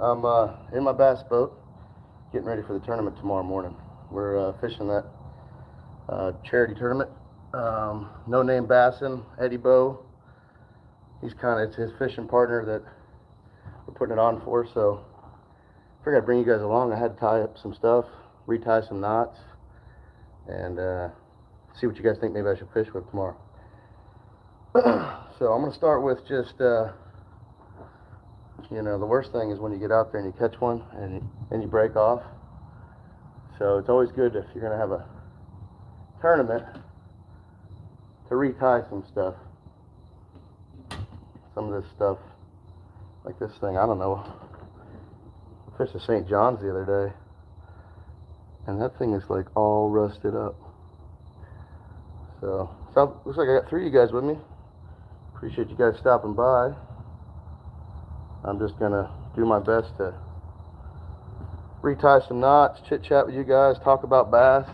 I'm in my bass boat, getting ready for the tournament tomorrow morning. We're fishing that charity tournament. No Name Bassin, Eddie Bow. It's his fishing partner that we're putting it on for. So I figured I'd bring you guys along. I had to tie up some stuff, retie some knots, and see what you guys think maybe I should fish with tomorrow. So I'm gonna start with just the worst thing is when you get out there and you catch one and you break off. So it's always good if you're going to have a tournament to retie some stuff. Some of this stuff, like this thing, I don't know. I fished the St. John's the other day, and that thing is like all rusted up. So looks like I got 3 of you guys with me. Appreciate you guys stopping by. I'm just going to do my best to retie some knots, chit chat with you guys, talk about bass.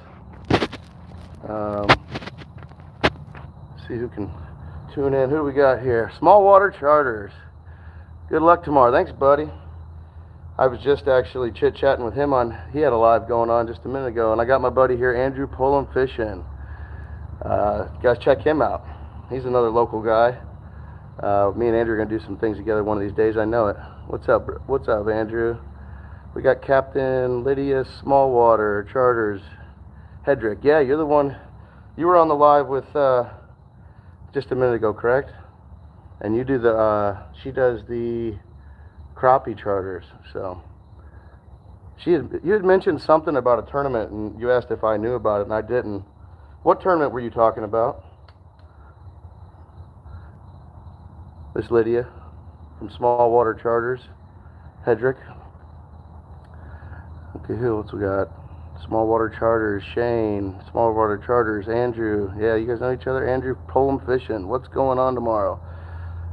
See who can tune in. Who do we got here? Small Water Charters. Good luck tomorrow. Thanks, buddy. I was just actually chit chatting with him he had a live going on just a minute ago, and I got my buddy here, Andrew Pullum Fishing. Guys, check him out. He's another local guy. Me and Andrew are going to do some things together one of these days. I know it. What's up? What's up, Andrew? We got Captain Lydia Smallwater Charters Hedrick. Yeah, you're the one. You were on the live with just a minute ago, correct? And you do she does the crappie charters. So you had mentioned something about a tournament, and you asked if I knew about it, and I didn't. What tournament were you talking about? This Lydia from Small Water Charters, Hedrick. Okay, who else we got? Small Water Charters, Shane. Small Water Charters, Andrew. Yeah, you guys know each other? Andrew Pullum Fishing. What's going on tomorrow?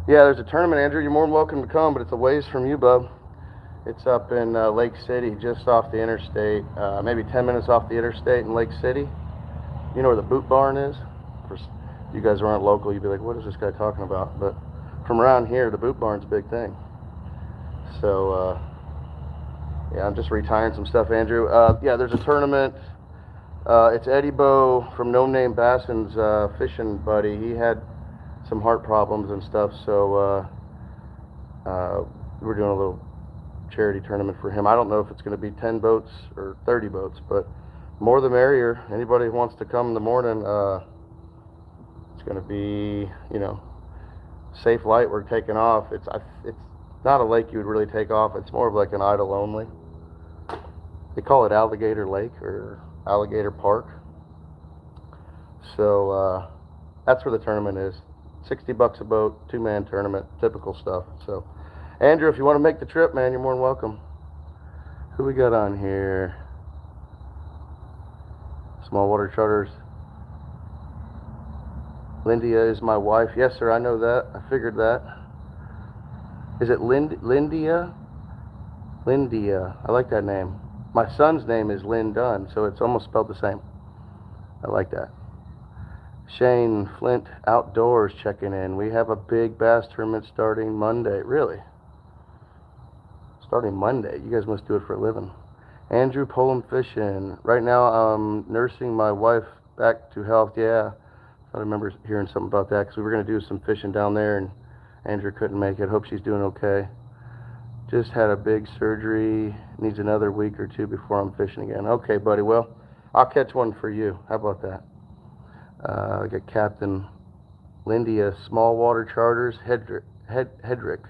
Yeah, there's a tournament, Andrew. You're more than welcome to come, but it's a ways from you, bub. It's up in Lake City, just off the interstate, maybe 10 minutes off the interstate in Lake City. You know where the Boot Barn is? For you guys who aren't local, you'd be like, what is this guy talking about? But from around here, the Boot Barn's a big thing. So, yeah, I'm just retiring some stuff, Andrew. Yeah, there's a tournament. It's Eddie Bow from No Name Bassin's fishing buddy. He had some heart problems and stuff, so we're doing a little charity tournament for him. I don't know if it's going to be 10 boats or 30 boats, but more the merrier. Anybody who wants to come in the morning, it's going to be, safe light. We're taking off. It's not a lake you would really take off. It's more of like an idle only. They call it Alligator Lake or Alligator Park. So that's where the tournament is. $60 a boat, 2-man tournament, typical stuff. So, Andrew, if you want to make the trip, man, you're more than welcome. Who we got on here? Small Water Charters. Lindia is my wife. Yes, sir, I know that. I figured that. Is it Lindia? Lindia. I like that name. My son's name is Lynn Dunn, so it's almost spelled the same. I like that. Shane Flint Outdoors checking in. We have a big bass tournament starting Monday. Really? Starting Monday. You guys must do it for a living. Andrew Pullum Fishing. Right now I'm nursing my wife back to health. Yeah. I remember hearing something about that because we were going to do some fishing down there and Andrew couldn't make it. Hope she's doing okay. Just had a big surgery. Needs another week or 2 before I'm fishing again. Okay, buddy. Well, I'll catch one for you. How about that? I got Captain Lindia Small Water Charters Hedrick.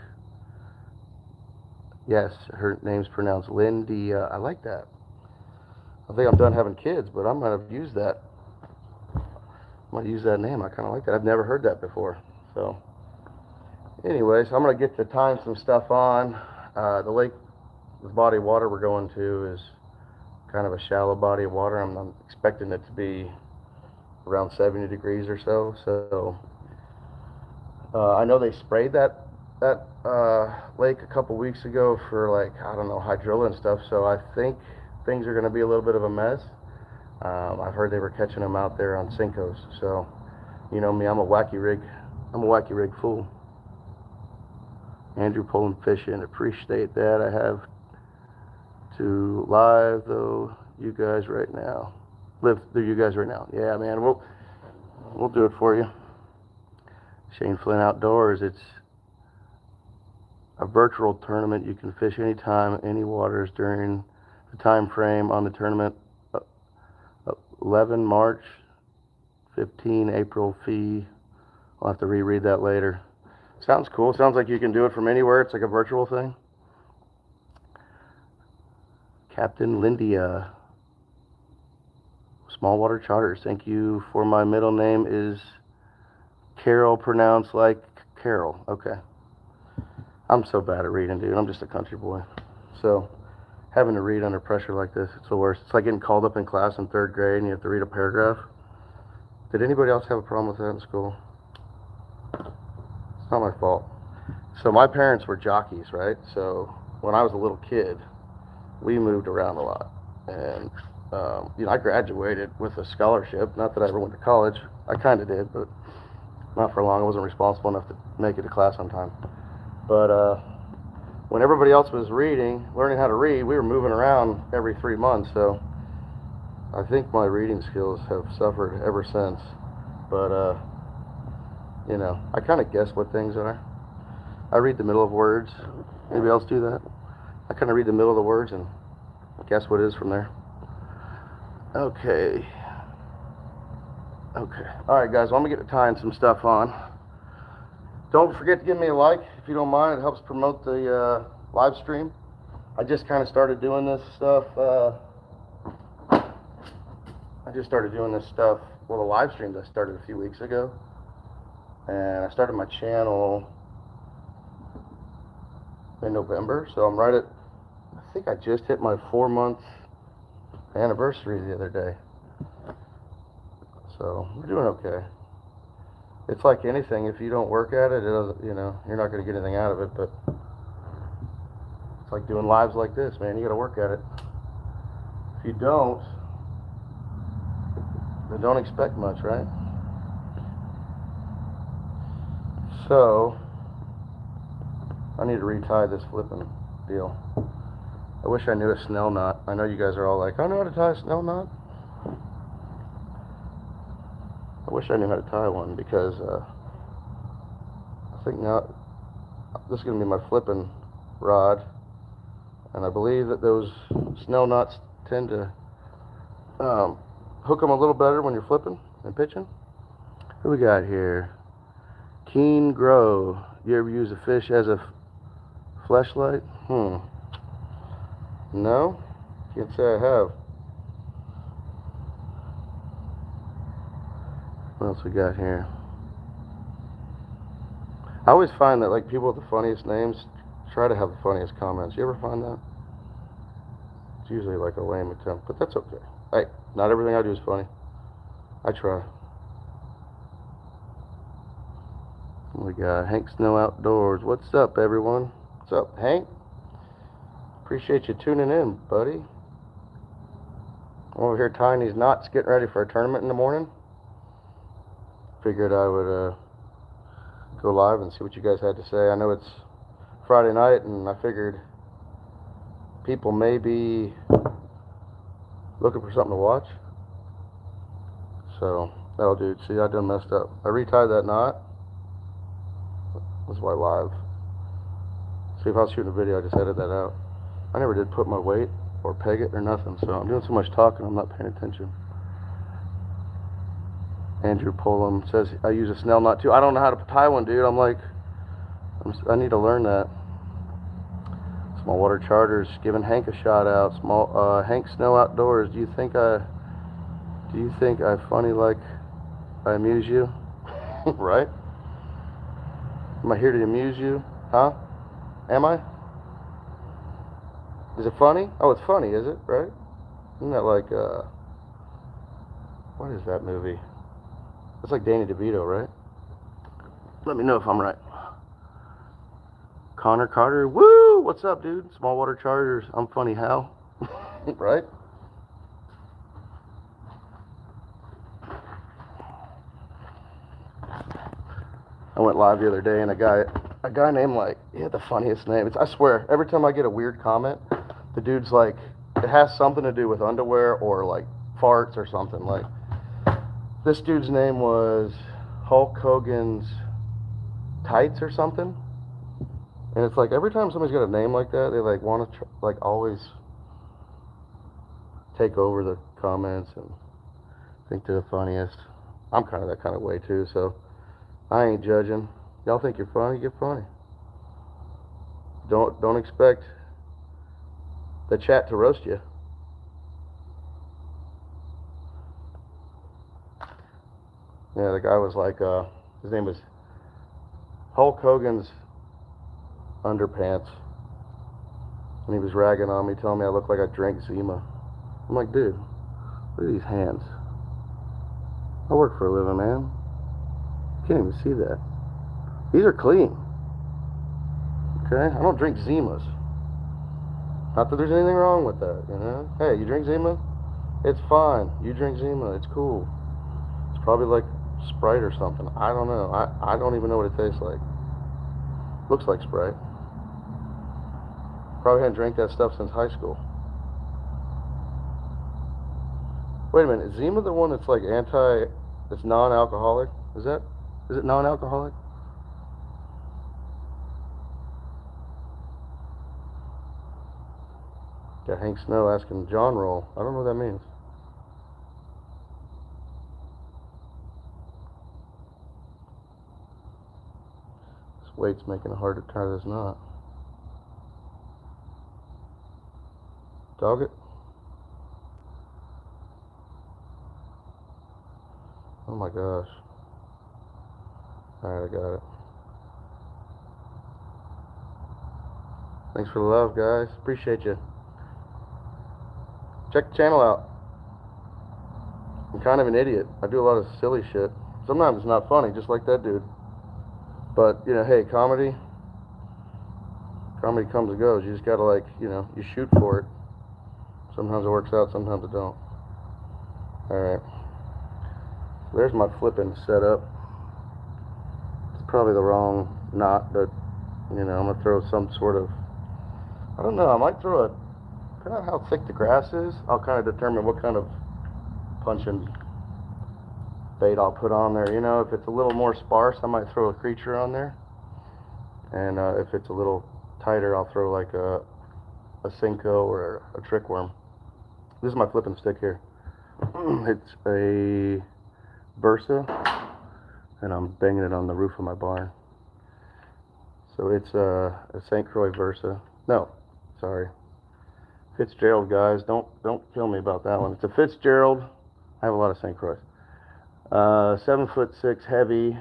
Yes, her name's pronounced Lindia. I like that. I think I'm done having kids, but I'm going to use that. I'm going to use that name. I kind of like that. I've never heard that before. So, anyways, I'm going to get to tying some stuff on. The lake, the body of water we're going to is kind of a shallow body of water. I'm expecting it to be around 70 degrees or so. So, I know they sprayed that lake a couple weeks ago for hydrilla and stuff. So I think things are going to be a little bit of a mess. I've heard they were catching them out there on Syncos. So, you know me, I'm a wacky rig fool. Andrew Pullum Fishing, appreciate that. I have to live though you guys right now. Live through you guys right now. Yeah, man, we'll do it for you. Shane Flynn Outdoors. It's a virtual tournament. You can fish anytime, any waters during the time frame on the tournament. 11 March, 15 April fee. I'll have to reread that later. Sounds cool. Sounds like you can do it from anywhere. It's like a virtual thing. Captain Lindia. Small Water Charters. Thank you for my middle name is Carol, pronounced like Carol. Okay. I'm so bad at reading, dude. I'm just a country boy. So having to read under pressure like this, it's the worst. It's like getting called up in class in 3rd grade and you have to read a paragraph. Did anybody else have a problem with that in school? It's not my fault. So my parents were jockeys, right? So when I was a little kid, we moved around a lot. And, I graduated with a scholarship. Not that I ever went to college. I kind of did, but not for long. I wasn't responsible enough to make it to class on time. But when everybody else was learning how to read, we were moving around every 3 months. So I think my reading skills have suffered ever since. But, I kind of guess what things are. I read the middle of words. Anybody else do that? I kind of read the middle of the words and guess what it is from there. Okay. All right, guys. Well, I'm going to get to tying some stuff on. Don't forget to give me a like if you don't mind. It helps promote the live stream. I just kind of started doing this stuff. Well, the live streams I started a few weeks ago. And I started my channel in November. So I'm right at, I think I just hit my 4-month anniversary the other day. So we're doing okay. It's like anything, if you don't work at it, it doesn't, you're not going to get anything out of it, but it's like doing lives like this, man. You got to work at it. If you don't, then don't expect much, right? So I need to retie this flipping deal. I wish I knew a snell knot. I know you guys are all like, I know how to tie a snell knot. I wish I knew how to tie one because I think now this is going to be my flipping rod, and I believe that those snell knots tend to hook them a little better when you're flipping and pitching. Who we got here? Keen Grow. You ever use a fish as a fleshlight? No? Can't say I have. What else we got here? I always find that like people with the funniest names try to have the funniest comments. You ever find that? It's usually like a lame attempt, but that's okay. Hey, not everything I do is funny. I try. We got Hank Snow Outdoors. What's up, everyone? What's up, Hank? Appreciate you tuning in, buddy. I'm over here tying these knots, getting ready for a tournament in the morning. Figured I would go live and see what you guys had to say. I know it's Friday night, and I figured people may be looking for something to watch. So that'll do. See, I done messed up. I retied that knot. That's why live. See, if I was shooting a video, I just edit that out. I never did put my weight or peg it or nothing, so I'm doing so much talking, I'm not paying attention. Andrew Pullum says, I use a snell knot too. I don't know how to tie one, dude. I need to learn that. Small Water Charters, giving Hank a shout out. Hank Snow Outdoors, do you think I funny like I amuse you? Right? Am I here to amuse you? Huh? Am I? Is it funny? Oh, it's funny, is it? Right? Isn't that like, what is that movie? It's like Danny DeVito, right? Let me know if I'm right. Connor Carter, woo! What's up, dude? Small Water Charters. I'm funny, how? Right? I went live the other day, and a guy named he had the funniest name. I swear, every time I get a weird comment, the dude's like, it has something to do with underwear or like farts or something. Like, this dude's name was Hulk Hogan's Tights or something. And it's like every time somebody's got a name like that, they like want to like always take over the comments and think they're the funniest. I'm kind of that kind of way too, so I ain't judging. Y'all think you're funny, get funny. Don't expect the chat to roast you. Yeah, the guy was like, his name was Hulk Hogan's Underpants, and he was ragging on me, telling me I looked like I drank Zima. I'm like, dude, look at these hands. I work for a living, man. You can't even see that. These are clean. Okay? I don't drink Zimas. Not that there's anything wrong with that, you know? Hey, you drink Zima? It's fine. You drink Zima. It's cool. It's probably like Sprite or something. I don't know. I don't even know what it tastes like. Looks like Sprite. Probably hadn't drank that stuff since high school. Wait a minute. Is Zima the one that's like that's non-alcoholic? Is it non-alcoholic? Got Hank Snow asking John Roll. I don't know what that means. This weight's making it hard to tie this knot. Dog it. Oh my gosh. Alright, I got it. Thanks for the love, guys. Appreciate you. Check the channel out. I'm kind of an idiot. I do a lot of silly shit. Sometimes it's not funny, just like that dude. But, you know, hey, comedy comes and goes. You just gotta, like, you know, you shoot for it. Sometimes it works out, sometimes it don't. Alright. There's my flipping setup. It's probably the wrong knot, but, you know, I'm gonna throw some sort of, I don't know, I might throw depending on how thick the grass is, I'll kind of determine what kind of punching bait I'll put on there. You know, if it's a little more sparse, I might throw a creature on there. And if it's a little tighter, I'll throw like a Cinco or a trick worm. This is my flipping stick here. It's a Versa, and I'm banging it on the roof of my barn. So it's a St. Croix Versa. No, sorry. Fitzgerald, guys, don't kill me about that one. It's a Fitzgerald. I have a lot of St. Croix. 7'6" heavy.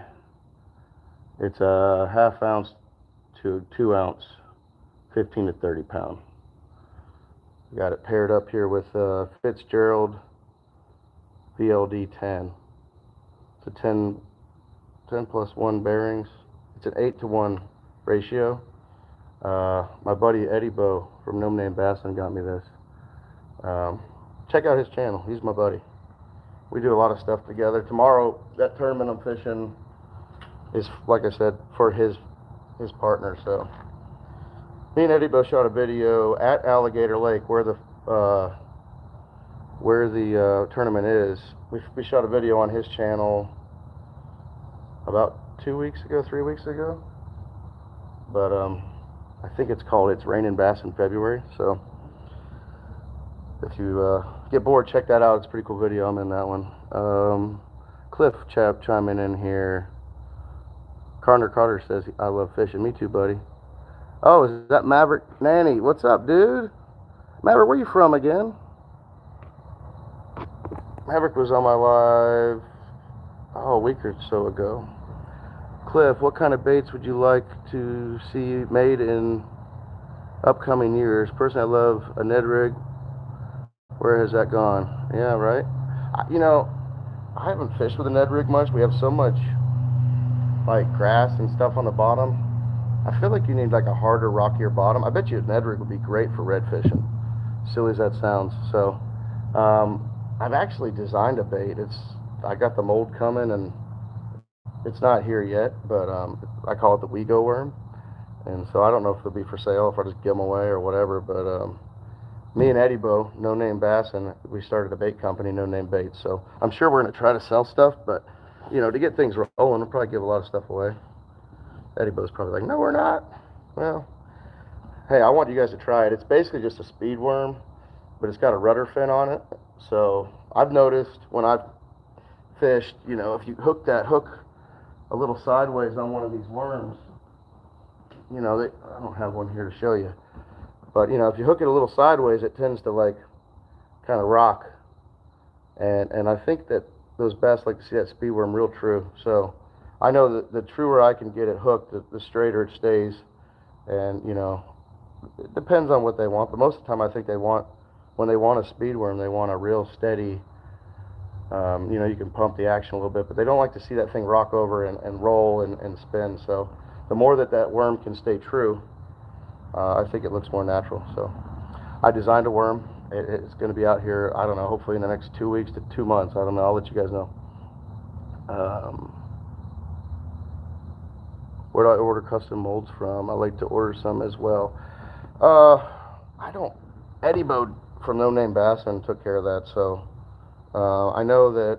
It's a ½ ounce to 2 ounce, 15 to 30 pound. Got it paired up here with Fitzgerald VLD 10. It's a 10 plus 1 bearings. It's an 8-to-1 ratio. My buddy Eddie Bo from No Name Bassin got me this. Check out his channel. He's my buddy. We do a lot of stuff together. Tomorrow, that tournament I'm fishing is, like I said, for his partner. So me and Eddie Bo shot a video at Alligator Lake where the tournament is. We shot a video on his channel about 2 weeks ago, 3 weeks ago. But I think it's called It's Raining Bass in February. So if you get bored, check that out. It's a pretty cool video. I'm in that one. Cliff chiming in here. Carter says, I love fishing. Me too, buddy. Oh, is that Maverick Nanny? What's up, dude? Maverick, where you from again? Maverick was on my live, a week or so ago. Cliff, what kind of baits would you like to see made in upcoming years? Personally, I love a Ned rig. Where has that gone? Yeah, right? You know, I haven't fished with a Ned rig much. We have so much, like, grass and stuff on the bottom. I feel like you need, like, a harder, rockier bottom. I bet you a Ned rig would be great for red fishing. Silly as that sounds. So, I've actually designed a bait. I got the mold coming, and it's not here yet, but I call it the WeGo worm. And so I don't know if it'll be for sale, if I just give them away or whatever, but Me and Eddie Bo, No Name Bass, and we started a bait company, No Name Baits. So I'm sure we're going to try to sell stuff, but to get things rolling, we'll probably give a lot of stuff away. Eddie Bo's probably like, no, we're not. Well, hey, I want you guys to try it. It's basically just a speed worm, but it's got a rudder fin on it. So I've noticed when I've fished, if you hook that hook a little sideways on one of these worms, I don't have one here to show you, but if you hook it a little sideways, it tends to like kind of rock, and I think that those bass like to see that speed worm real true. So I know that the truer I can get it hooked, the straighter it stays, and it depends on what they want, but most of the time I think when they want a speed worm, they want a real steady, you can pump the action a little bit, but they don't like to see that thing rock over and roll and spin. So the more that worm can stay true, I think it looks more natural. So I designed a worm. It's going to be out here, I don't know, hopefully in the next 2 weeks to 2 months. I don't know. I'll let you guys know. Where do I order custom molds from? I like to order some as well. Eddie Bo from No Name Bass and took care of that. So I know that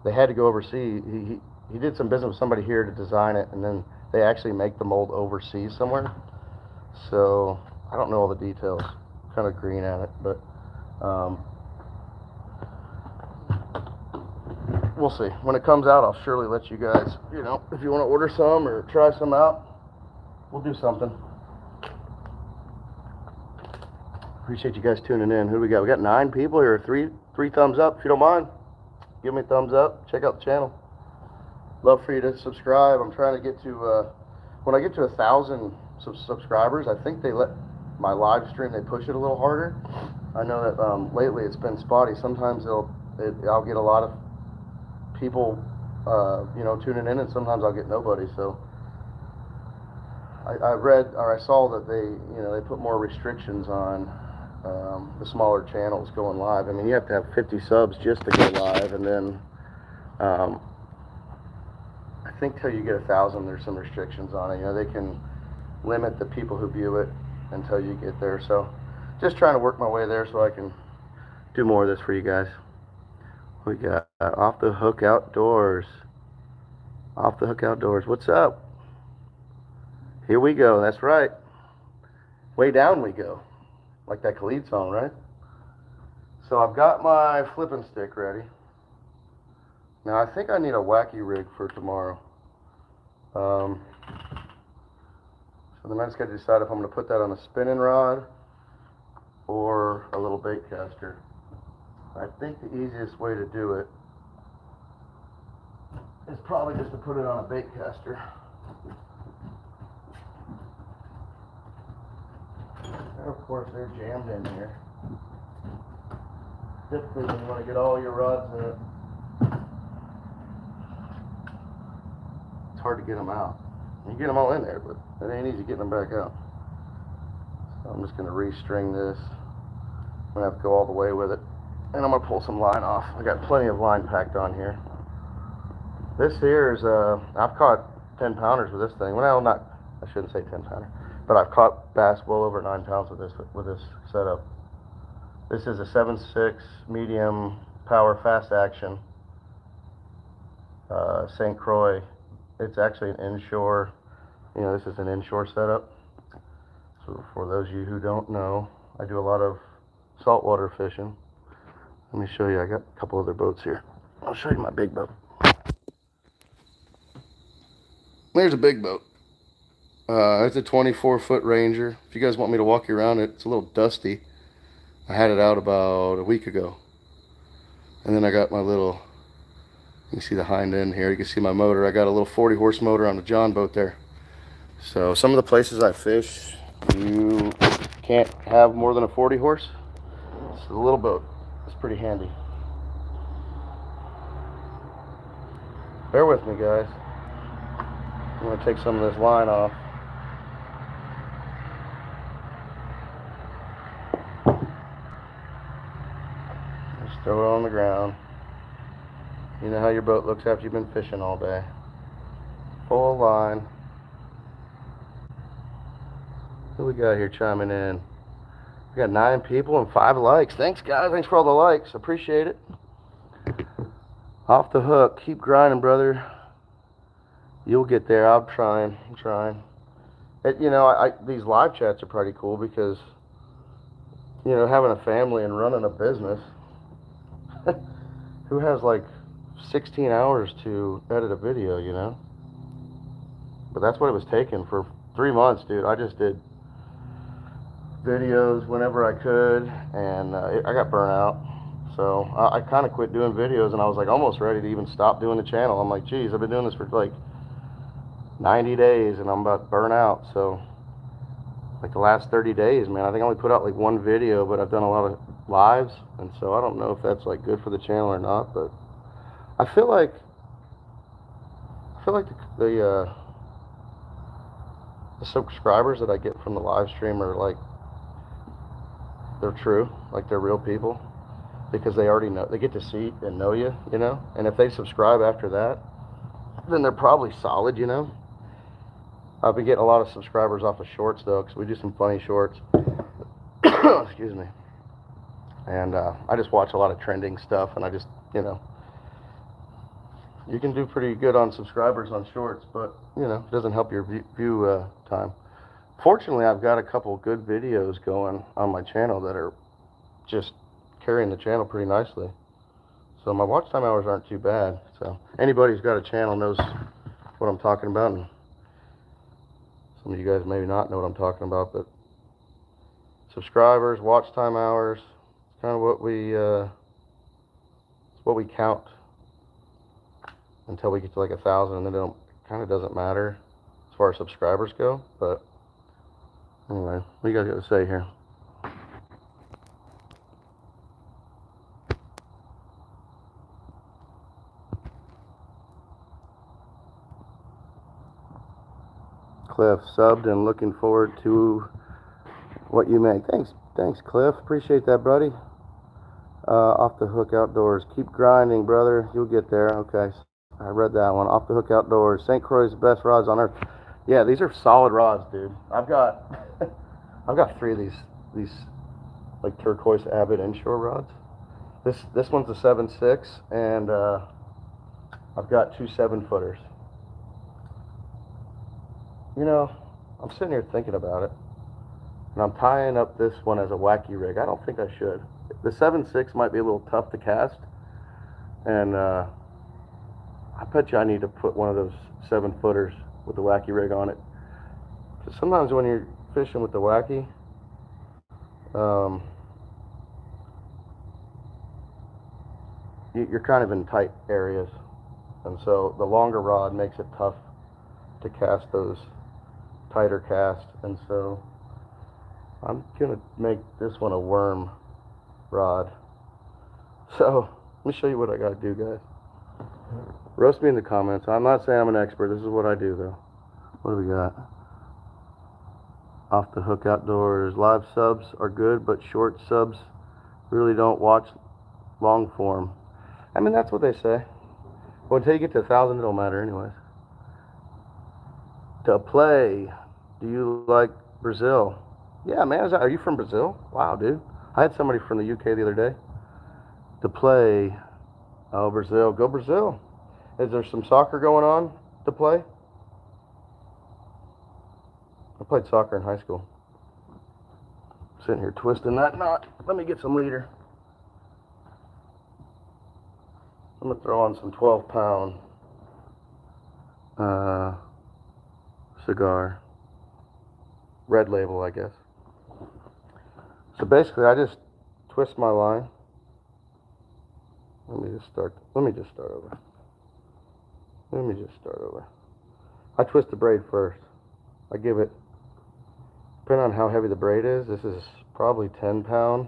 they had to go overseas. He did some business with somebody here to design it, and then they actually make the mold overseas somewhere. So I don't know all the details. Kind of green at it, but we'll see. When it comes out, I'll surely let you guys, if you want to order some or try some out, we'll do something. Appreciate you guys tuning in. Who do we got? We got 9 people here. Three thumbs up. If you don't mind, give me a thumbs up. Check out the channel. Love for you to subscribe. I'm trying to get to, when I get to 1,000 subscribers, I think they let my live stream, they push it a little harder. I know that lately it's been spotty. Sometimes I'll get a lot of people, tuning in, and sometimes I'll get nobody. So I read, or I saw that they put more restrictions on the smaller channels going live. I mean, you have to have 50 subs just to go live, and then I think till you get 1,000, there's some restrictions on it. They can limit the people who view it until you get there. So just trying to work my way there so I can do more of this for you guys. We got Off the Hook Outdoors. Off the Hook Outdoors. What's up? Here we go. That's right. Way down we go. Like that Khalid song, right? So I've got my flipping stick ready. Now I think I need a wacky rig for tomorrow. So then I just got to decide if I'm going to put that on a spinning rod or a little bait caster. I think the easiest way to do it is probably just to put it on a bait caster. And of course they're jammed in here. Typically when you want to get all your rods in it, it's hard to get them out. You get them all in there, but it ain't easy getting them back out. So I'm just going to restring this. I'm going to have to go all the way with it. And I'm going to pull some line off. I got plenty of line packed on here. This here is, I've caught 10 pounders with this thing. Well, I shouldn't say 10 pounder, but I've caught bass well over 9 pounds with this setup. This is a 7.6 medium power fast action St. Croix. It's actually an inshore, this is an inshore setup. So for those of you who don't know, I do a lot of saltwater fishing. Let me show you, I got a couple other boats here. I'll show you my big boat. There's a big boat. It's a 24-foot Ranger. If you guys want me to walk you around it, it's a little dusty. I had it out about a week ago. And then I got my little, you can see the hind end here. You can see my motor. I got a little 40 horse motor on the John boat there. So some of the places I fish, you can't have more than a 40 horse. It's a little boat. It's pretty handy. Bear with me, guys. I'm going to take some of this line off. Just throw it on the ground. You know how your boat looks after you've been fishing all day. Full line. Who we got here chiming in? We got 9 people and 5 likes. Thanks, guys. Thanks for all the likes. Appreciate it. Off the hook. Keep grinding, brother. You'll get there. I'm trying. You know, these live chats are pretty cool because, you know, having a family and running a business, who has like 16 hours to edit a video, you know? But that's what it was taking for 3 months, dude. I just did videos whenever I could, and I got burnt out. So I kind of quit doing videos, and I was like almost ready to even stop doing the channel. I'm like, geez, I've been doing this for like 90 days, and I'm about to burn out. So like the last 30 days, man, I think I only put out like 1 video, but I've done a lot of lives, and so I don't know if that's like good for the channel or not, but I feel like the subscribers that I get from the live stream are like, they're true, like they're real people, because they already know, they get to see and know you, you know, and if they subscribe after that, then they're probably solid, you know. I've been getting a lot of subscribers off of shorts though, because we do some funny shorts. Excuse me. And I just watch a lot of trending stuff, and I just, you know, you can do pretty good on subscribers on shorts, but, you know, it doesn't help your view time. Fortunately, I've got a couple good videos going on my channel that are just carrying the channel pretty nicely. So my watch time hours aren't too bad. So anybody who's got a channel knows what I'm talking about, and some of you guys maybe not know what I'm talking about, but subscribers, watch time hours, it's kind of what we count until we get to like 1,000, and then it kind of doesn't matter as far as subscribers go. But anyway, what do you guys got to say here? Cliff subbed and looking forward to what you make. Thanks, Cliff. Appreciate that, buddy. Off the Hook Outdoors. Keep grinding, brother. You'll get there. Okay, I read that one. Off the Hook Outdoors. St. Croix's best rods on earth. Yeah, these are solid rods, dude. I've got 3 of these like turquoise Abbott inshore rods. This one's a 7.6, and I've got 2 7-footers. You know, I'm sitting here thinking about it, and I'm tying up this one as a wacky rig. I don't think I should. The 7.6 might be a little tough to cast, and I bet you I need to put one of those 7-footers with the wacky rig on it. Because sometimes when you're fishing with the wacky, you're kind of in tight areas, and so the longer rod makes it tough to cast those tighter casts. And so I'm gonna make this one a worm rod. So let me show you what I gotta do, guys. Roast me in the comments. I'm not saying I'm an expert. This is what I do, though. What do we got? Off the Hook Outdoors. Live subs are good, but short subs really don't watch long form. I mean, that's what they say. Well, until you get to 1,000, it don't matter anyways. To play. Do you like Brazil? Yeah, man. Are you from Brazil? Wow, dude. I had somebody from the UK the other day. To play. Oh, Brazil. Go Brazil. Is there some soccer going on to play? I played soccer in high school. Sitting here twisting that knot. Let me get some leader. I'm going to throw on some 12-pound cigar. Red Label, I guess. So basically, I just twist my line. Let me just start over. I twist the braid first. I give it, depending on how heavy the braid is, this is probably 10-pound.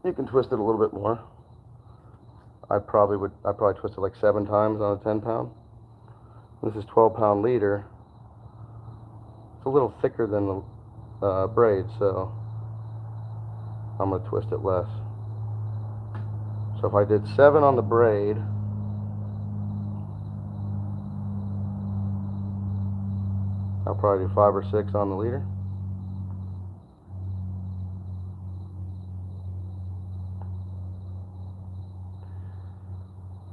You can twist it a little bit more. I probably twist it like 7 times on a 10-pound. This is 12-pound leader. It's a little thicker than the braid, so I'm going to twist it less. So if I did 7 on the braid, I'll probably do 5 or 6 on the leader.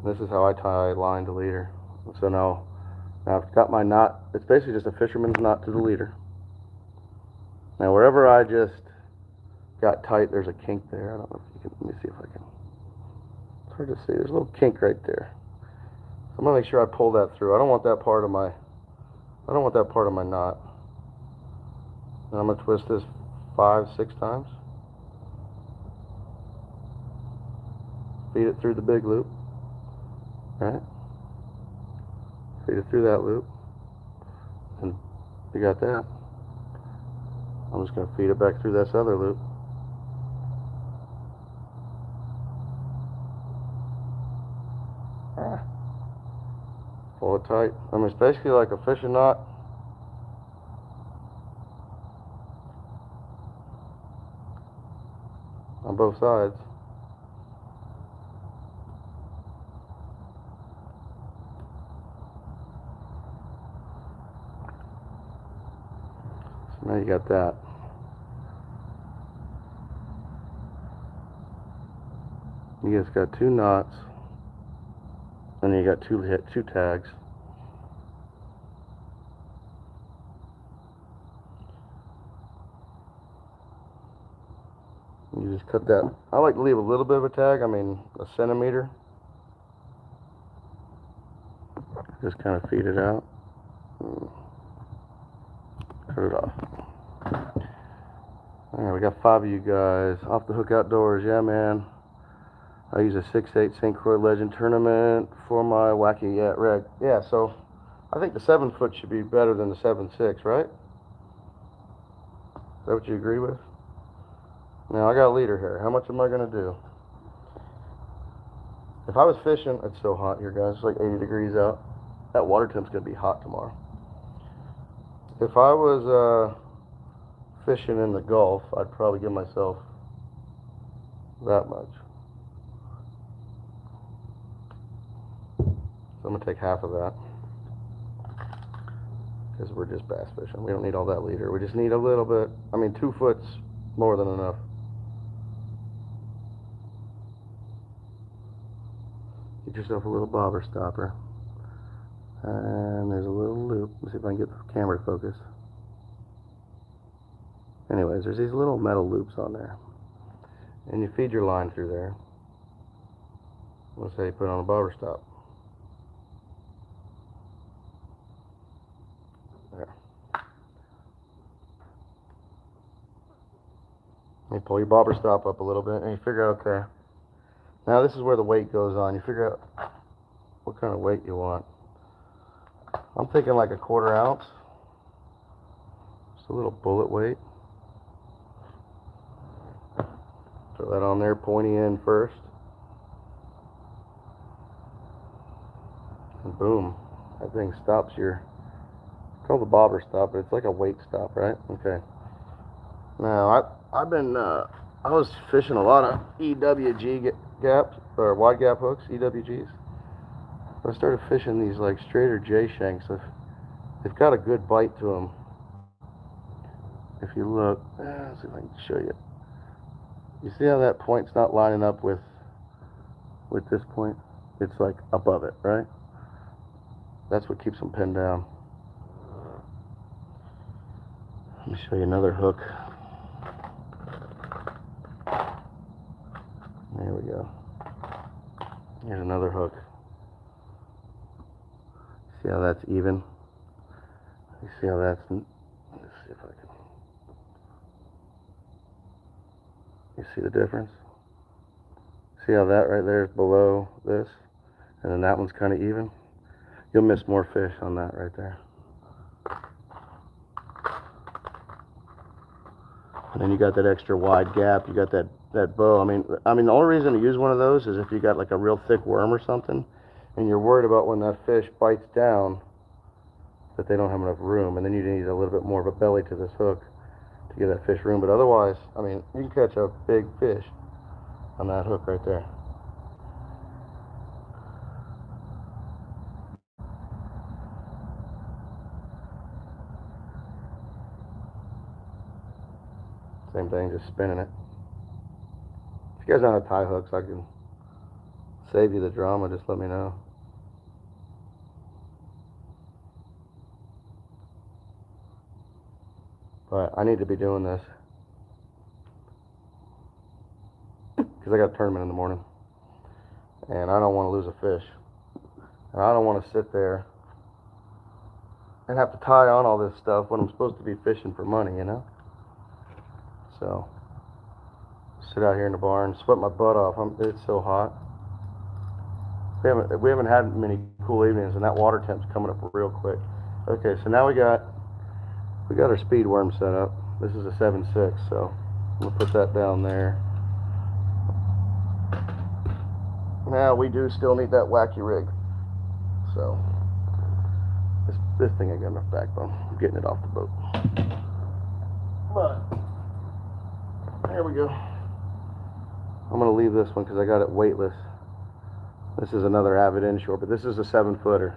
This is how I tie line to leader. So now I've got my knot. It's basically just a fisherman's knot to the leader. Now wherever I just got tight, there's a kink there. I don't know if you can, let me see if I can. It's hard to see. There's a little kink right there. So I'm gonna make sure I pull that through. I don't want that part of my knot. And I'm gonna twist this 5-6 times. Feed it through the big loop. Right? Feed it through that loop. And you got that. I'm just gonna feed it back through this other loop. Pull it tight. I mean, it's basically like a fishing knot. On both sides. So now you got that. You just got 2 knots. And then you got 2 tags. You just cut that. I like to leave a little bit of a tag, I mean a centimeter. Just kind of feed it out. Cut it off. Alright, we got 5 of you guys. Off the Hook Outdoors, yeah man. I use a 6/8 St. Croix Legend tournament for my wacky rig. Yeah, so I think the 7-foot should be better than the 7/6, right? Is that what you agree with? Now I got a leader here. How much am I gonna do? If I was fishing, it's so hot here, guys. It's like 80 degrees out. That water temp's gonna be hot tomorrow. If I was fishing in the Gulf, I'd probably give myself that much. So I'm gonna take half of that because we're just bass fishing. We don't need all that leader. We just need a little bit. I mean, 2 foot's more than enough. Get yourself a little bobber stopper. And there's a little loop. Let's see if I can get the camera to focus. Anyways, there's these little metal loops on there. And you feed your line through there. Let's say you put on a bobber stop. There. You pull your bobber stop up a little bit and you figure out, okay, now this is where the weight goes on. You figure out what kind of weight you want. I'm thinking like a 1/4 ounce. Just a little bullet weight. Throw that on there, pointy end first. And boom, that thing stops your, it's called the bobber stop, but it's like a weight stop, right? Okay. Now, I was fishing a lot of EWG gaps, or wide gap hooks, EWGs. I started fishing these like straighter J shanks. They've got a good bite to them. If you look, let's see if I can show you. You see how that point's not lining up with this point? It's like above it, right? That's what keeps them pinned down. Let me show you another hook. There we go. Here's another hook. See how that's even? You see how that's, let's see if I can. You see the difference? See how that right there is below this? And then that one's kind of even? You'll miss more fish on that right there. And then you got that extra wide gap. You got that bow. I mean, the only reason to use one of those is if you got like a real thick worm or something, and you're worried about when that fish bites down that they don't have enough room, and then you need a little bit more of a belly to this hook to give that fish room. But otherwise, I mean, you can catch a big fish on that hook right there. Same thing, just spinning it. If you guys know how to tie hooks, I can Save you the drama, just let me know. But I need to be doing this because I got a tournament in the morning and I don't want to lose a fish. And I don't want to sit there and have to tie on all this stuff when I'm supposed to be fishing for money, you know? So, sit out here in the barn, sweat my butt off. It's so hot. We haven't had many cool evenings, and that water temp's coming up real quick. Okay, so now we got our speed worm set up. This is a 7.6, so I'm gonna put that down there. Now we do still need that wacky rig. So this thing ain't got enough backbone. I'm getting it off the boat. But there we go. I'm gonna leave this one because I got it weightless. This is another Avid inshore, but this is a 7-footer,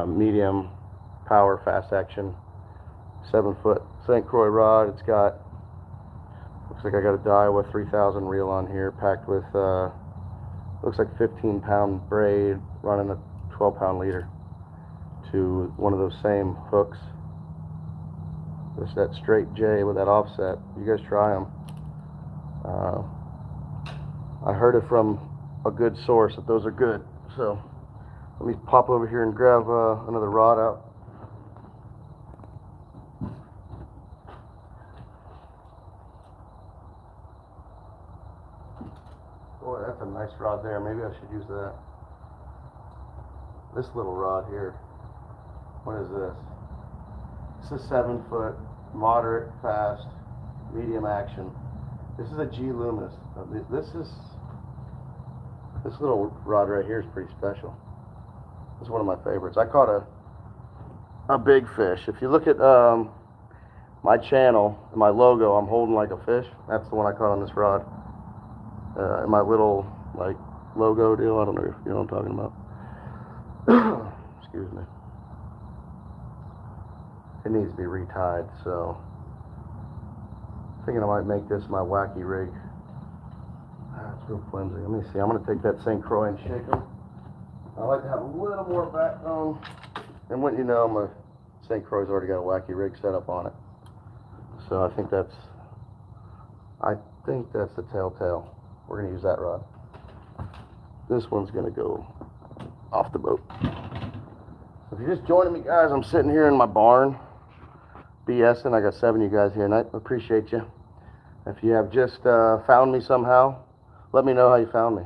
medium power, fast action, 7-foot St. Croix rod. It's got, looks like I got a Daiwa 3000 reel on here, packed with looks like 15-pound braid, running a 12-pound leader to one of those same hooks. Just that straight J with that offset. You guys try them. I heard it from a good source that those are good. So let me pop over here and grab another rod out. Boy, that's a nice rod there. Maybe I should use that. This little rod here. What is this? It's a 7-foot, moderate, fast, medium action. This is a G Loomis. This little rod right here is pretty special. It's one of my favorites. I caught a big fish. If you look at my channel, my logo, I'm holding like a fish. That's the one I caught on this rod. My little like logo deal. I don't know if you know what I'm talking about. Excuse me. It needs to be retied, so I'm thinking I might make this my wacky rig. It's real flimsy. Let me see. I'm going to take that St. Croix and shake them. I like to have a little more backbone. And when you know, my St. Croix's already got a wacky rig set up on it. So I think that's the telltale. We're going to use that rod. This one's going to go off the boat. If you're just joining me, guys, I'm sitting here in my barn BSing. I got 7 of you guys here, and I appreciate you. If you have just found me somehow, let me know how you found me.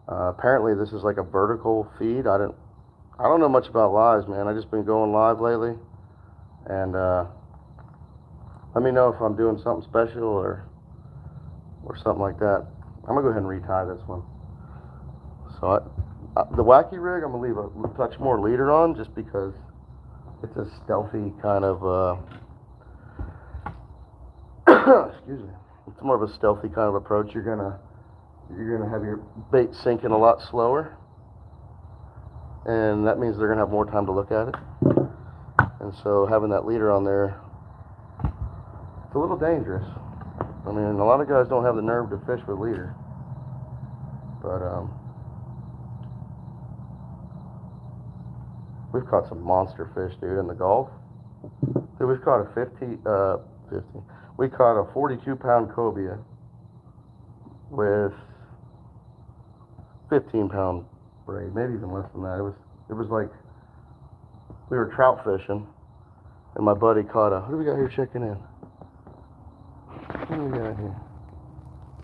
Apparently this is like a vertical feed. I don't know much about lives, man. I just been going live lately, and let me know if I'm doing something special or something like that. I'm gonna go ahead and retie this one. So the wacky rig, I'm gonna leave a touch more leader on just because it's a stealthy kind of excuse me. It's more of a stealthy kind of approach. You're gonna have your bait sinking a lot slower, and that means they're gonna have more time to look at it. And so having that leader on there, it's a little dangerous. I mean, a lot of guys don't have the nerve to fish with leader, but we've caught some monster fish, dude, in the Gulf. Dude, we've caught we caught a 42-pound cobia with 15-pound braid, maybe even less than that. It was like we were trout fishing, and my buddy caught what do we got here checking in? What do we got here?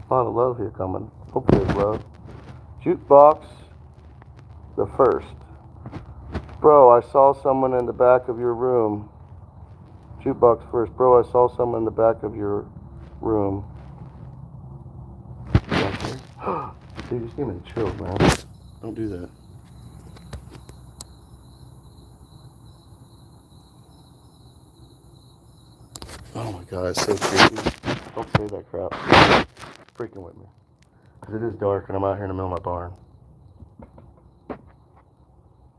A lot of love here coming. Hopefully it's love. Jukebox, the first. Bro, I saw someone in the back of your room. Jukebox first. Bro, I saw someone in the back of your room. Dude, just give me the chills, man. Don't do that. Oh my god, it's so creepy. Don't say that crap. Freaking with me. Because it is dark and I'm out here in the middle of my barn.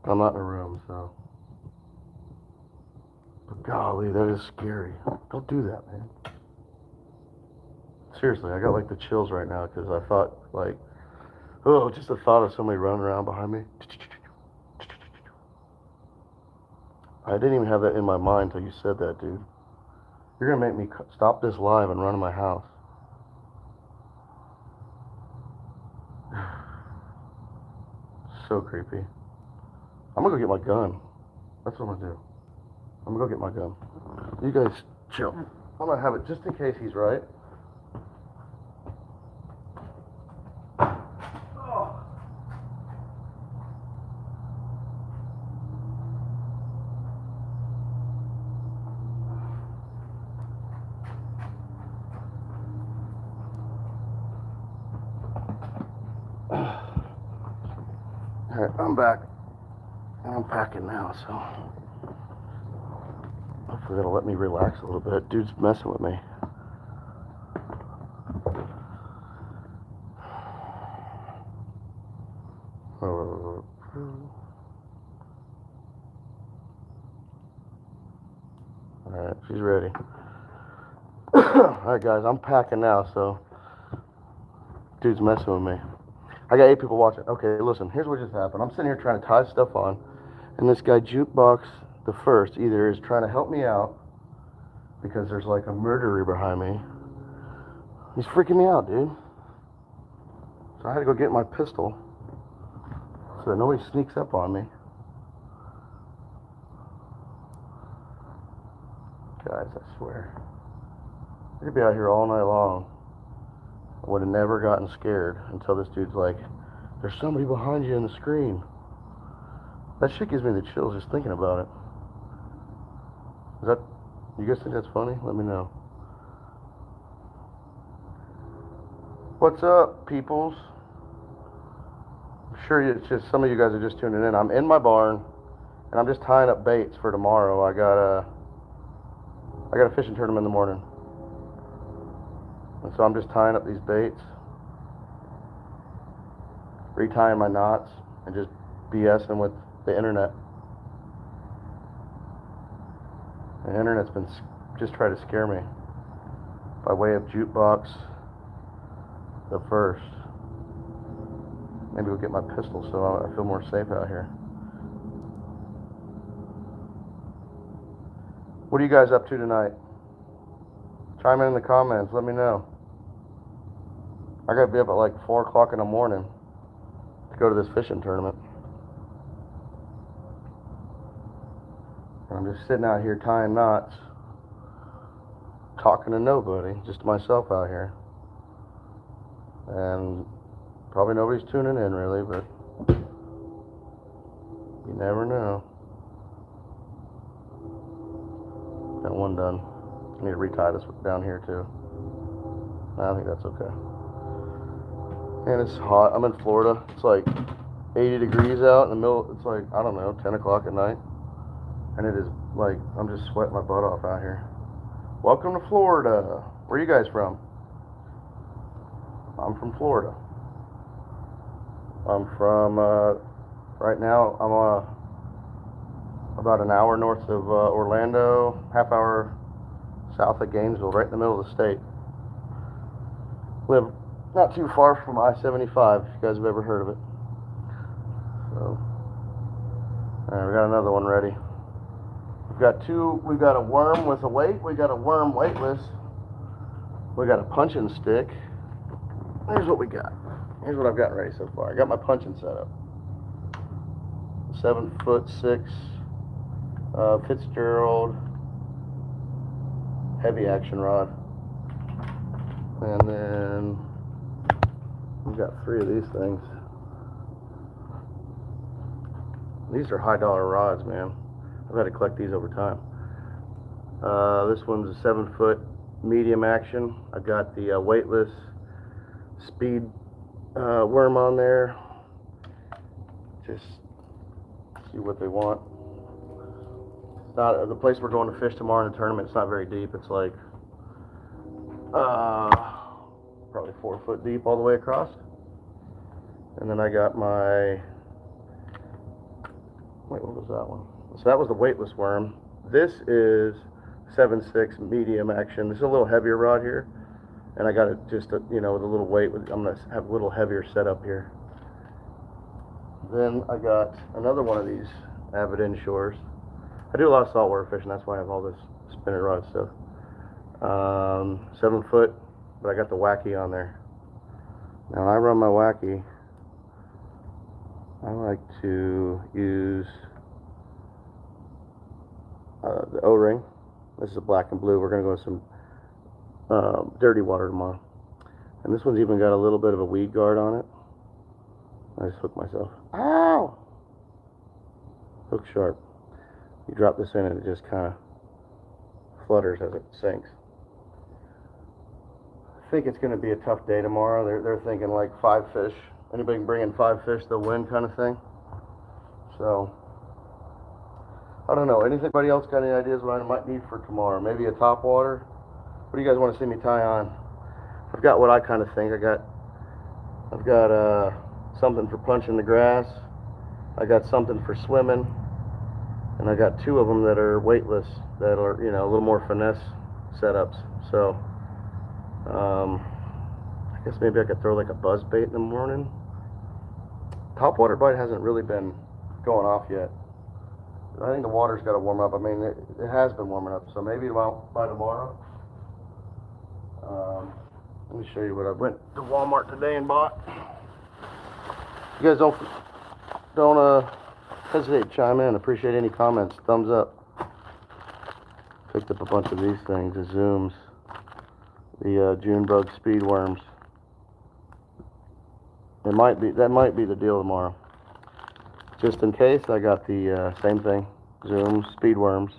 I'm not in a room, so. But golly, that is scary. Don't do that, man. Seriously, I got like the chills right now because I thought, like, Oh, just the thought of somebody running around behind me. I didn't even have that in my mind until you said that, dude. You're gonna make me stop this live and run to my house. So creepy. I'm gonna go get my gun. That's what I'm gonna do. I'm gonna go get my gun. You guys chill. I'm gonna have it just in case he's right. Alright, I'm back. I'm packing now, so hopefully that'll let me relax a little bit. Dude's messing with me. Alright, she's ready. Alright guys, I'm packing now, so dude's messing with me. I got 8 people watching. Okay, listen, here's what just happened. I'm sitting here trying to tie stuff on, and this guy Jukebox the First either is trying to help me out because there's like a murderer behind me. He's freaking me out, dude. So I had to go get my pistol so that nobody sneaks up on me. Guys, I swear. I could be out here all night long. I would have never gotten scared until this dude's like, there's somebody behind you in the screen. That shit gives me the chills just thinking about it. Is that, you guys think that's funny? Let me know. What's up, peoples? I'm sure it's just some of you guys are just tuning in. I'm in my barn and I'm just tying up baits for tomorrow. I got a fishing tournament in the morning. And so I'm just tying up these baits, retying my knots, and just BSing with the internet. The internet's been just trying to scare me by way of Jukebox the First. Maybe we'll get my pistol so I feel more safe out here. What are you guys up to tonight? Chime in the comments, let me know. I gotta be up at like 4 o'clock in the morning to go to this fishing tournament. And I'm just sitting out here tying knots, talking to nobody, just myself out here. And probably nobody's tuning in really, but you never know. Got one done. I need to retie this down here too. I think that's okay. And it's hot. I'm in Florida. It's like 80 degrees out in the middle. It's like, I don't know, 10 o'clock at night. And it is like, I'm just sweating my butt off out here. Welcome to Florida. Where are you guys from? I'm from Florida. I'm from, right now, I'm about an hour north of Orlando, half hour south of Gainesville, right in the middle of the state. Live not too far from I-75, if you guys have ever heard of it. So, alright, we got another one ready. We've got a worm with a weight, we got a worm weightless, we got a punching stick. Here's what we got. Here's what I've got ready so far. I got my punching set up. 7'6" Fitzgerald heavy action rod. And then we've got 3 of these things. These are high dollar rods, man. I've had to collect these over time. This one's a 7-foot medium action. I've got the weightless speed worm on there. Just see what they want. It's not the place we're going to fish tomorrow in the tournament. It's not very deep. It's like probably 4 foot deep all the way across. And then I got my, wait, what was that one? So that was the weightless worm. This is 7.6 medium action. This is a little heavier rod here, and I got it just you know, with a little weight. I'm gonna have a little heavier setup here. Then I got another one of these Avid Inshores. I do a lot of saltwater fishing, that's why I have all this spinning rod stuff. 7 foot, but I got the Wacky on there. Now when I run my Wacky, I like to use the O-ring. This is a black and blue. We're going to go with some dirty water tomorrow. And this one's even got a little bit of a weed guard on it. I just hooked myself. Ow! Hook sharp. You drop this in and it just kind of flutters as it sinks. I think it's going to be a tough day tomorrow. They're thinking like 5 fish. Anybody can bring in 5 fish, they'll win kind of thing. So, I don't know. Anybody else got any ideas what I might need for tomorrow? Maybe a top water? What do you guys want to see me tie on? I've got what I kind of think. I've got something for punching the grass. I got something for swimming. And I got 2 of them that are weightless, that are, you know, a little more finesse setups. So, I guess maybe I could throw like a buzz bait in the morning. Topwater bite hasn't really been going off yet. I think the water's got to warm up. I mean, it has been warming up, so maybe by tomorrow. Let me show you what I went to Walmart today and bought. You guys don't hesitate to chime in. Appreciate any comments. Thumbs up. Picked up a bunch of these things, the Zooms, the June bug speed worms. That might be the deal tomorrow. Just in case, I got the same thing, Zoom speed worms.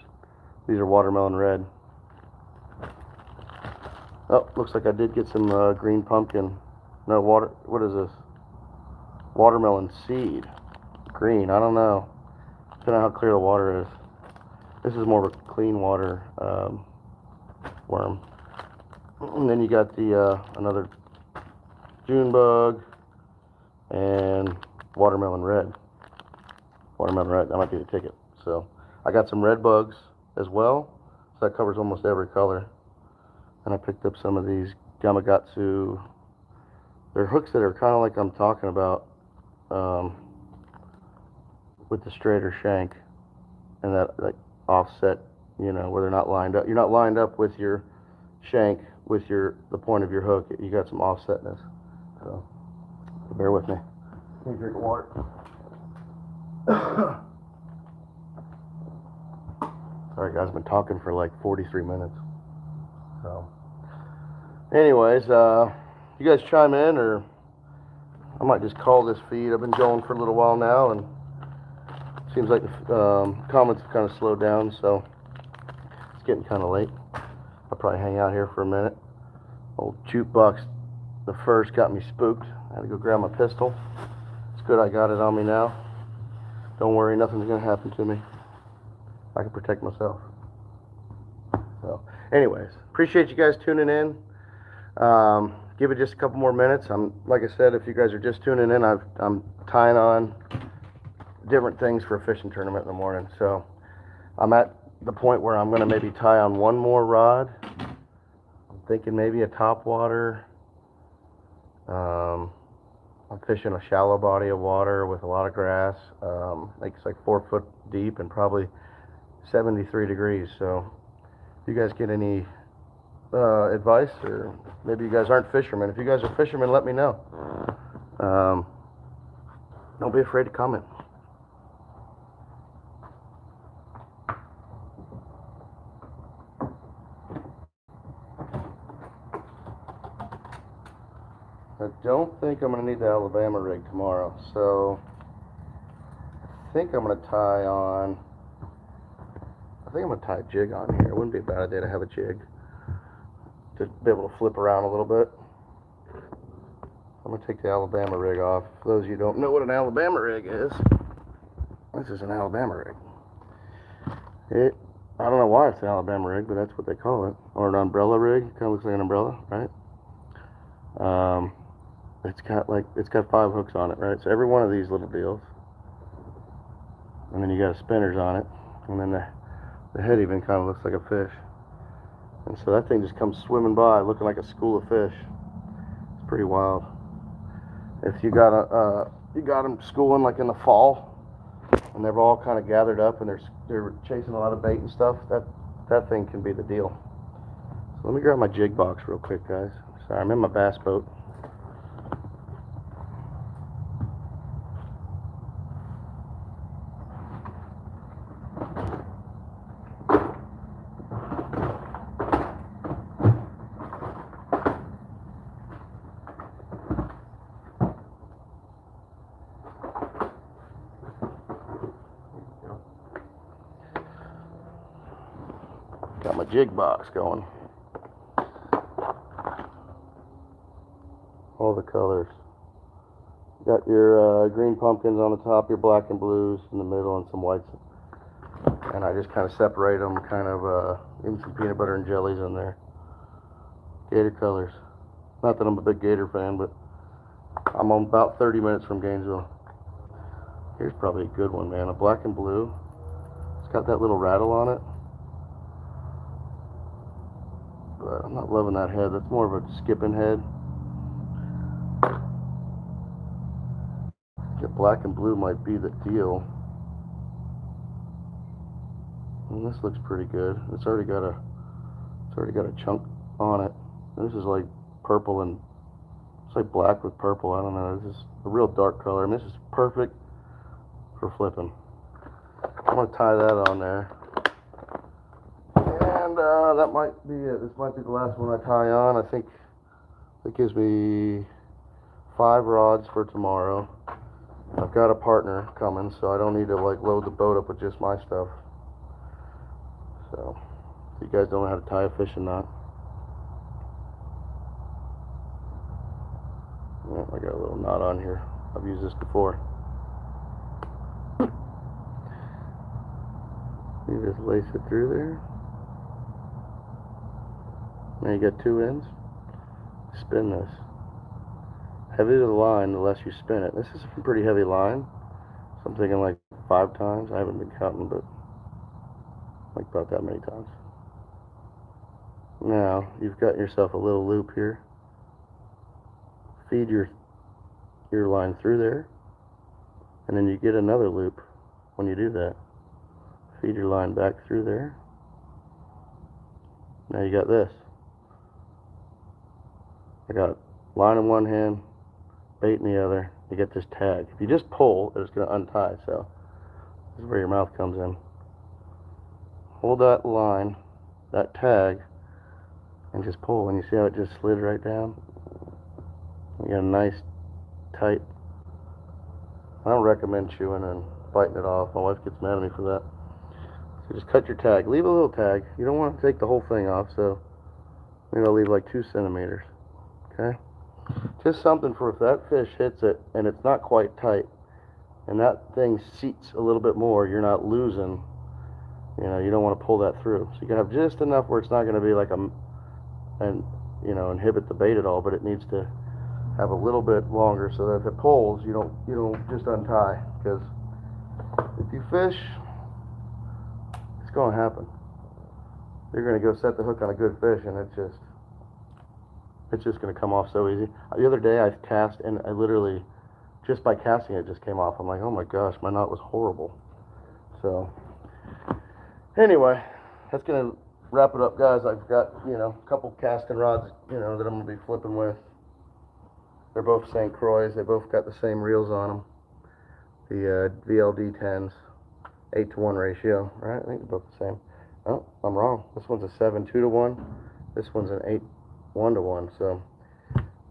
These are watermelon red. Oh, looks like I did get some green pumpkin. No, what is this? Watermelon seed. Green, I don't know. Depending on how clear the water is. This is more of a clean water worm. And then you got the another June bug and watermelon red. Watermelon red, that might be the ticket. So I got some red bugs as well. So that covers almost every color. And I picked up some of these Gamakatsu. They're hooks that are kind of like I'm talking about, with the straighter shank and that like offset, you know, where they're not lined up. You're not lined up with your shank with the point of your hook. You got some offsetness. So bear with me. Let me drink water. Sorry guys, I've been talking for like 43 minutes. So anyways, you guys chime in, or I might just call this feed. I've been going for a little while now, and it seems like the comments have kind of slowed down, so it's getting kind of late. I'll probably hang out here for a minute. Old jukebox, the first, got me spooked. I had to go grab my pistol. It's good I got it on me now. Don't worry, nothing's gonna happen to me. I can protect myself. So, anyways, appreciate you guys tuning in. Give it just a couple more minutes. Like I said, if you guys are just tuning in, I'm tying on different things for a fishing tournament in the morning. So, I'm at the point where I'm gonna maybe tie on one more rod. I'm thinking maybe a top water. I'm fishing a shallow body of water with a lot of grass. Like it's like 4 foot deep and probably 73 degrees. So if you guys get any advice, or maybe you guys aren't fishermen. If you guys are fishermen, let me know. Don't be afraid to comment. I don't think I'm going to need the Alabama rig tomorrow, so I think I'm going to tie a jig on here. It wouldn't be a bad idea to have a jig to be able to flip around a little bit. I'm going to take the Alabama rig off. For those of you who don't know what an Alabama rig is, this is an Alabama rig. I don't know why it's an Alabama rig, but that's what they call it. Or an umbrella rig. It kind of looks like an umbrella, right? It's got 5 hooks on it, right? So every one of these little deals, and then you got spinners on it, and then the head even kind of looks like a fish. And so that thing just comes swimming by, looking like a school of fish. It's pretty wild. If you got you got them schooling like in the fall, and they're all kind of gathered up and they're chasing a lot of bait and stuff. That thing can be the deal. So let me grab my jig box real quick, guys. Sorry, I'm in my bass boat. Got my jig box going. All the colors. Got your green pumpkins on the top, your black and blues in the middle, and some whites. And I just kind of separate them, kind of even some peanut butter and jellies in there. Gator colors. Not that I'm a big Gator fan, but I'm on about 30 minutes from Gainesville. Here's probably a good one, man. A black and blue. It's got that little rattle on it. But I'm not loving that head. That's more of a skipping head. The black and blue might be the deal. And this looks pretty good. It's already got a chunk on it. This is like purple and it's like black with purple. I don't know. This is a real dark color. I mean, this is perfect for flipping. I'm gonna tie that on there. And that might be it. This might be the last one I tie on. I think it gives me 5 rods for tomorrow. I've got a partner coming, so I don't need to like load the boat up with just my stuff. So, if you guys don't know how to tie a fishing knot. Yeah, I got a little knot on here. I've used this before. You just lace it through there. Now you got 2 ends. Spin this. Heavier the line, the less you spin it. This is a pretty heavy line. So I'm thinking like 5 times. I haven't been counting, but like about that many times. Now you've got yourself a little loop here. Feed your line through there, and then you get another loop when you do that. Feed your line back through there. Now you got this. I got line in one hand, bait in the other. You get this tag. If you just pull, it's going to untie. So this is where your mouth comes in. Hold that line, that tag, and just pull. And you see how it just slid right down? You got a nice tight. I don't recommend chewing and biting it off. My wife gets mad at me for that. So just cut your tag. Leave a little tag. You don't want to take the whole thing off, so maybe I'll leave like 2 centimeters. Okay? Just something for if that fish hits it and it's not quite tight and that thing seats a little bit more, you're not losing. You know, you don't want to pull that through. So you can have just enough where it's not going to be like inhibit the bait at all, but it needs to have a little bit longer so that if it pulls, you don't just untie. Because if you fish, it's going to happen. You're going to go set the hook on a good fish, and it's just going to come off so easy. The other day I cast, and I literally, just by casting it, just came off. I'm like, oh my gosh, my knot was horrible. So anyway, that's going to wrap it up, guys. I've got, a couple casting rods, that I'm going to be flipping with. They're both St. Croix. They both got the same reels on them. The VLD 10s, 8-to-1 ratio, right? I think they're both the same. Oh, I'm wrong. This one's a 7-2-to-1. This one's an 8-1-to-1. So,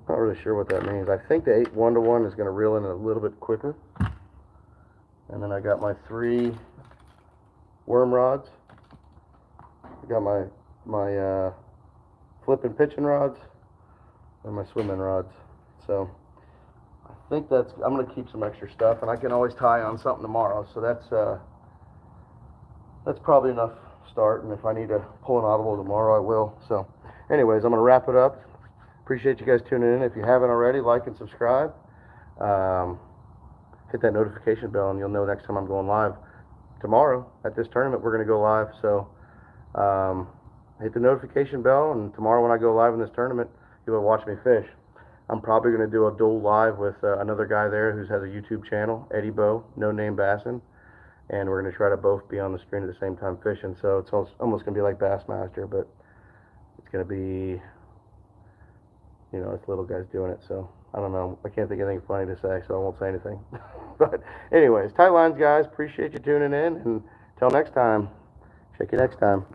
not really sure what that means. I think the 8-1-to-1 is going to reel in a little bit quicker. And then I got my 3 worm rods. I got my flipping pitching rods and my swimming rods. So I think I'm going to keep some extra stuff, and I can always tie on something tomorrow. So that's probably enough start, and if I need to pull an audible tomorrow, I will. So anyways, I'm going to wrap it up. Appreciate you guys tuning in. If you haven't already, like and subscribe. Hit that notification bell, and you'll know next time I'm going live. Tomorrow at this tournament, we're going to go live. So hit the notification bell, and tomorrow when I go live in this tournament, you'll watch me fish. I'm probably going to do a dual live with another guy there who has a YouTube channel, Eddie Bo, No Name Bassin, and we're going to try to both be on the screen at the same time fishing. So it's almost going to be like Bassmaster, but it's going to be, you know, it's little guys doing it. So I don't know. I can't think of anything funny to say, so I won't say anything. But anyways, tight lines, guys. Appreciate you tuning in, and until next time, check you next time.